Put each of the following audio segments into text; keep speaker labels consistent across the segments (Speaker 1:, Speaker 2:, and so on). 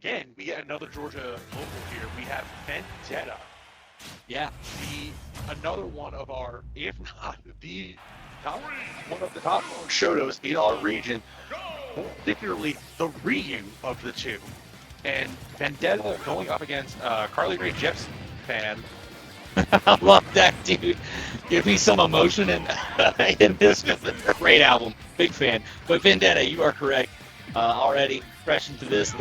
Speaker 1: again, we get another Georgia local here. We have Vendetta.
Speaker 2: Yeah.
Speaker 1: Another one of our, if not the top, one of the top Shotos in our region, particularly the Ryu of the two. And Vendetta going up against carlyraejepsenfan21.
Speaker 2: I love that, dude. Give me some emotion in this. Great album. Big fan. But Vendetta, you are correct. Already fresh into this.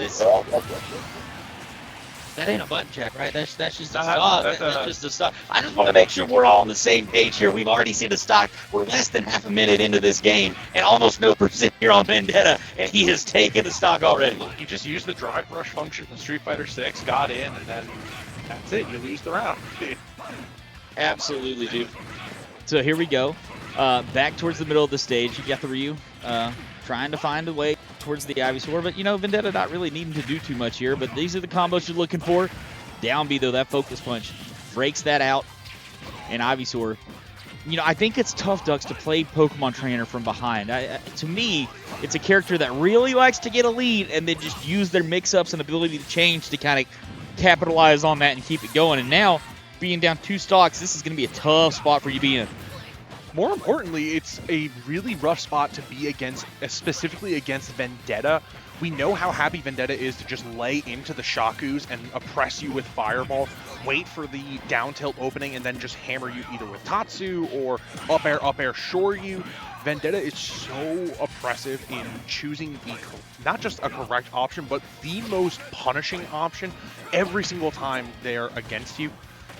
Speaker 2: That ain't a button check, right? That's just a stock. That's just a stock. I just want to make sure we're all on the same page here. We've already seen the stock. We're less than half a minute into this game, and almost no percent here on Vendetta, and he has taken the stock already.
Speaker 1: You just used the drive brush function in Street Fighter 6, got in, and then that's it. You lose the round.
Speaker 2: Absolutely, dude.
Speaker 3: So here we go. Back towards the middle of the stage. You got the Ryu trying to find a way towards the Ivysaur, but Vendetta not really needing to do too much here, but these are the combos you're looking for. Down B though, that focus punch breaks that out, and Ivysaur. I think it's tough, Ducks, to play Pokemon Trainer from behind. To me, it's a character that really likes to get a lead and then just use their mix-ups and ability to change to kind of capitalize on that and keep it going. And now, being down 2 stocks, this is going to be a tough spot for you to be in.
Speaker 4: More importantly, it's a really rough spot to be against, specifically against Vendetta. We know how happy Vendetta is to just lay into the Shakus and oppress you with Fireball, wait for the down tilt opening, and then just hammer you either with Tatsu or up air, shore you. Vendetta is so oppressive in choosing not just a correct option, but the most punishing option every single time they're against you.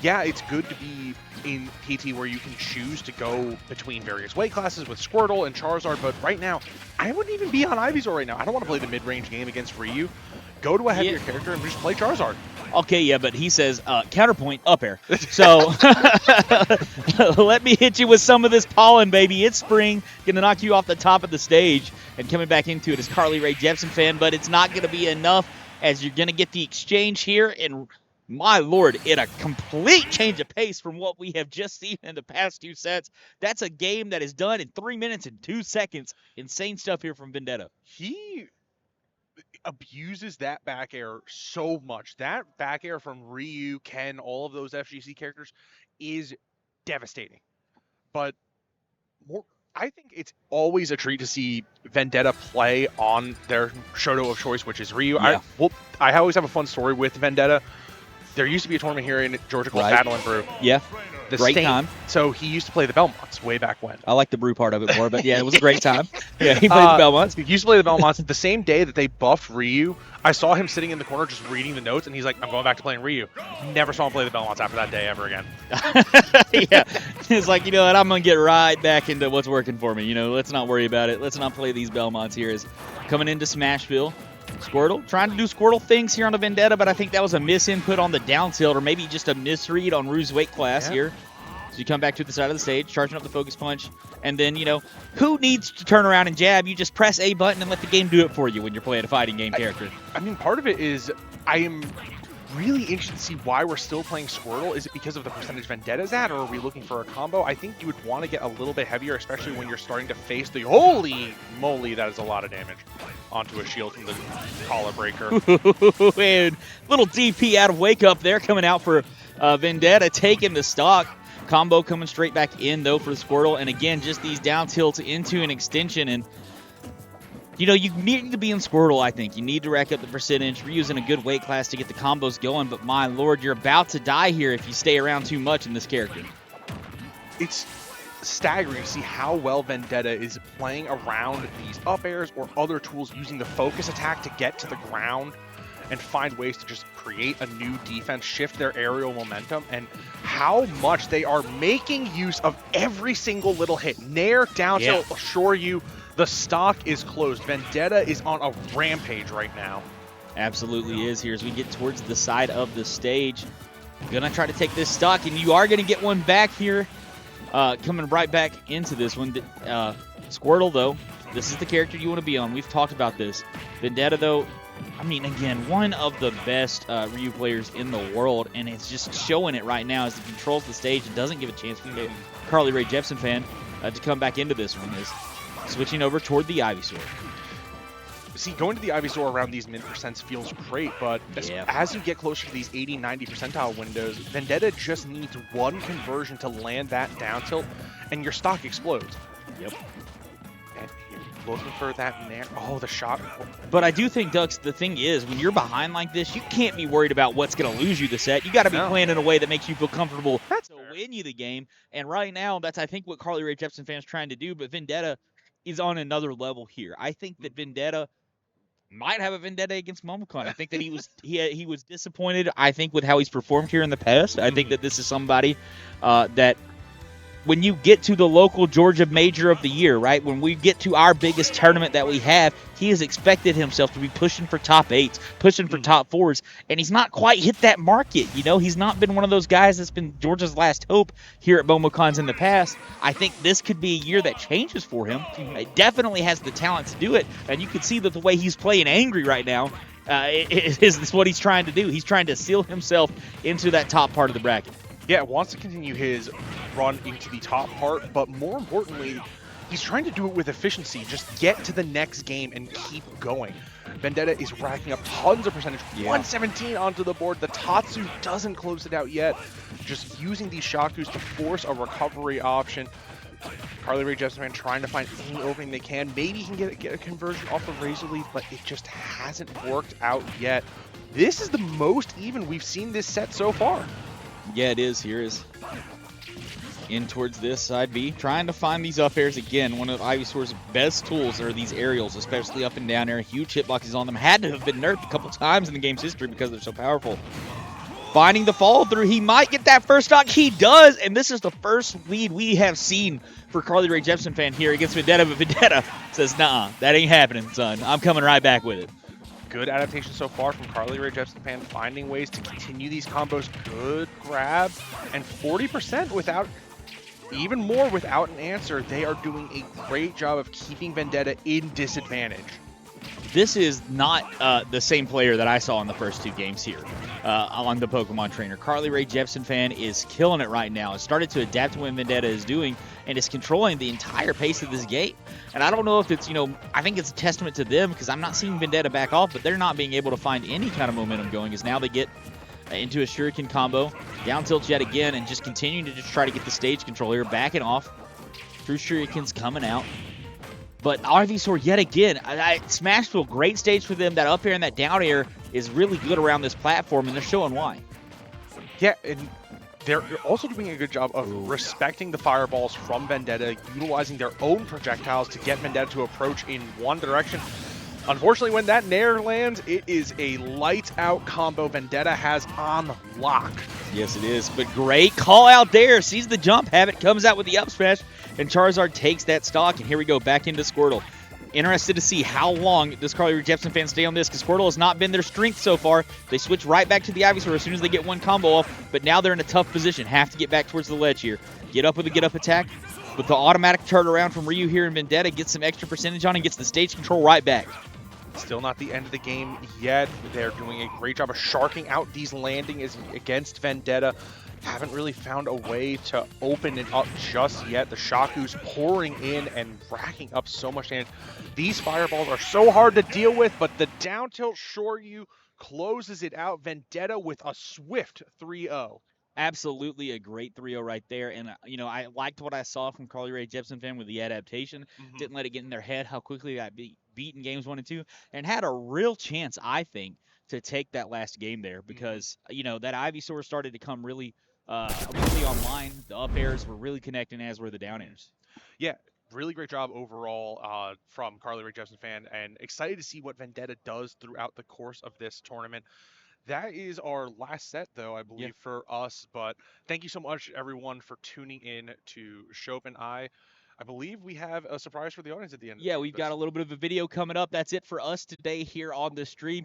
Speaker 4: Yeah, it's good to be in PT where you can choose to go between various weight classes with Squirtle and Charizard, but right now, I wouldn't even be on Ivysaur right now. I don't want to play the mid-range game against Ryu. Go to a heavier character and just play Charizard.
Speaker 3: Okay, yeah, but he says, counterpoint, up air. So, let me hit you with some of this pollen, baby. It's spring, gonna knock you off the top of the stage, and coming back into it is carlyraejepsenfan, but it's not gonna be enough, as you're gonna get the exchange here, and my lord, in a complete change of pace from what we have just seen in the past 2 sets. That's a game that is done in 3 minutes and 2 seconds. Insane stuff here from Vendetta.
Speaker 4: He abuses that back air so much. That back air from Ryu, Ken, all of those FGC characters is devastating. But I think it's always a treat to see Vendetta play on their Shoto of choice, which is Ryu.
Speaker 3: Yeah.
Speaker 4: I always have a fun story with Vendetta. There used to be a tournament here in Georgia called Battle and Brew.
Speaker 3: Yeah, great time.
Speaker 4: So he used to play the Belmonts way back when.
Speaker 3: I like the brew part of it more, but yeah, it was a great time. Yeah, he played the Belmonts.
Speaker 4: He used to play the Belmonts. The same day that they buffed Ryu, I saw him sitting in the corner just reading the notes, and he's like, I'm going back to playing Ryu. Never saw him play the Belmonts after that day ever again.
Speaker 3: Yeah, it's like, you know what, I'm going to get right back into what's working for me. Let's not worry about it. Let's not play these Belmonts here. Is coming into Smashville. Squirtle trying to do Squirtle things here on the Vendetta, but I think that was a misinput on the down tilt, or maybe just a misread on Rue's weight class here. So you come back to the side of the stage, charging up the focus punch, and then, who needs to turn around and jab? You just press A button and let the game do it for you when you're playing a fighting game character.
Speaker 4: I mean, part of it is I am really interested to see why we're still playing Squirtle. Is it because of the percentage Vendetta's at, or are we looking for a combo? I think you would want to get a little bit heavier, especially when you're starting to face the holy moly, that is a lot of damage onto a shield from the collar breaker.
Speaker 3: And little DP out of wake up there coming out for Vendetta, taking the stock. Combo coming straight back in, though, for the Squirtle. And again, just these down tilts into an extension. And, you need to be in Squirtle, I think. You need to rack up the percentage. We're using a good weight class to get the combos going. But, my lord, you're about to die here if you stay around too much in this character.
Speaker 4: It's staggering to see how well Vendetta is playing around these up airs or other tools, using the focus attack to get to the ground and find ways to just create a new defense, shift their aerial momentum, and how much they are making use of every single little hit. Nair, down tilt, assure you the stock is closed. Vendetta is on a rampage right now.
Speaker 3: Absolutely is here as we get towards the side of the stage. Gonna try to take this stock, and you are gonna get one back here. Coming right back into this one. Squirtle, though, this is the character you want to be on. We've talked about this. Vendetta, though, I mean, again, one of the best Ryu players in the world, and it's just showing it right now as he controls the stage and doesn't give a chance for carlyraejepsenfan to come back into this one. Is switching over toward the Ivysaur.
Speaker 4: see, going to the Ivysaur around these mid percents feels great, but
Speaker 3: Yeah.
Speaker 4: as you get closer to these 80, 90 percentile windows, Vendetta just needs one conversion to land that down tilt, and your stock explodes.
Speaker 3: Yep.
Speaker 4: And you're looking for that oh, the shot.
Speaker 3: But I do think, Dux, the thing is, when you're behind like this, you can't be worried about what's going to lose you the set. You got to be playing in a way that makes you feel comfortable to win you the game. And right now, that's, I think, what Carly Rae Jepsen fans trying to do. But Vendetta is on another level here. I think that Vendetta might have a vendetta against MomoCon. I think that he was disappointed, I think, with how he's performed here in the past. I think that this is somebody that when you get to the local Georgia Major of the Year, right, when we get to our biggest tournament that we have, he has expected himself to be pushing for top 8s, pushing for top 4s, and he's not quite hit that mark yet. You know, he's not been one of those guys that's been Georgia's last hope here at MomoCons in the past. I think this could be a year that changes for him. He definitely has the talent to do it, and you can see that the way he's playing angry right now is what he's trying to do. He's trying to seal himself into that top part of the bracket.
Speaker 4: Yeah, wants to continue his run into the top part, but more importantly, he's trying to do it with efficiency. Just get to the next game and keep going. Vendetta is racking up tons of percentage. 117 onto the board. The Tatsu doesn't close it out yet. Just using these Shakus to force a recovery option. Carly Rae Jepsen trying to find any opening they can. Maybe he can get a conversion off of Razor Leaf, but it just hasn't worked out yet. This is the most even we've seen this set so far.
Speaker 3: Yeah, it is. Here is in towards this side B, trying to find these up airs again. One of Ivysaur's best tools are these aerials, especially up and down air. Huge hitboxes on them. Had to have been nerfed a couple times in the game's history because they're so powerful. Finding the follow through, he might get that first stock. He does, and this is the first lead we have seen for Carly Rae Jepsen fan here against Vendetta. But Vendetta says, "Nah, that ain't happening, son. I'm coming right back with it."
Speaker 4: Good adaptation so far from Carly Rae Jepsen, finding ways to continue these combos. Good grab, and 40% without, even more without an answer. They are doing a great job of keeping Vendetta in disadvantage.
Speaker 3: This is not the same player that I saw in the first 2 games here on the Pokemon Trainer. Carly Rae Jepsen fan is killing it right now. It started to adapt to what Vendetta is doing and is controlling the entire pace of this game. And I don't know if it's, I think it's a testament to them because I'm not seeing Vendetta back off, but they're not being able to find any kind of momentum going as now they get into a Shuriken combo, down tilt yet again, and just continuing to just try to get the stage control here, backing off through Shurikens coming out. But Ivysaur yet again, Smashville, great stage for them. That up air and that down air is really good around this platform, and they're showing why.
Speaker 4: Yeah, and they're also doing a good job of respecting the fireballs from Vendetta, utilizing their own projectiles to get Vendetta to approach in one direction. Unfortunately, when that Nair lands, it is a lights-out combo Vendetta has on lock.
Speaker 3: Yes, it is. But great call out there. Sees the jump habit, comes out with the up smash, and Charizard takes that stock. And here we go, back into Squirtle. Interested to see how long does Carly Rae Jepsen fans stay on this, because Squirtle has not been their strength so far. They switch right back to the Ivysaur as soon as they get one combo off, but now they're in a tough position. Have to get back towards the ledge here. Get up with a get-up attack. With the automatic turnaround from Ryu here in Vendetta, gets some extra percentage on and gets the stage control right back.
Speaker 4: Still not the end of the game yet. They're doing a great job of sharking out these landings against Vendetta. Haven't really found a way to open it up just yet. The Shaku's pouring in and racking up so much damage. These fireballs are so hard to deal with, but the down tilt Shoryu closes it out. Vendetta with a swift 3-0.
Speaker 3: Absolutely a great 3-0 right there. And, I liked what I saw from Carly Rae Jepsen fan with the adaptation. Didn't let it get in their head how quickly they got beat in games 1 and 2. And had a real chance, I think, to take that last game there. Because, that Ivysaur started to come really online. The up airs were really connecting, as were the down airs.
Speaker 4: Yeah, really great job overall from Carly Rae Jepsen fan. And excited to see what Vendetta does throughout the course of this tournament. That is our last set, though, I believe, for us. But thank you so much, everyone, for tuning in to Shope and I believe we have a surprise for the audience at the end.
Speaker 3: Yeah, we've got a little bit of a video coming up. That's it for us today here on the stream.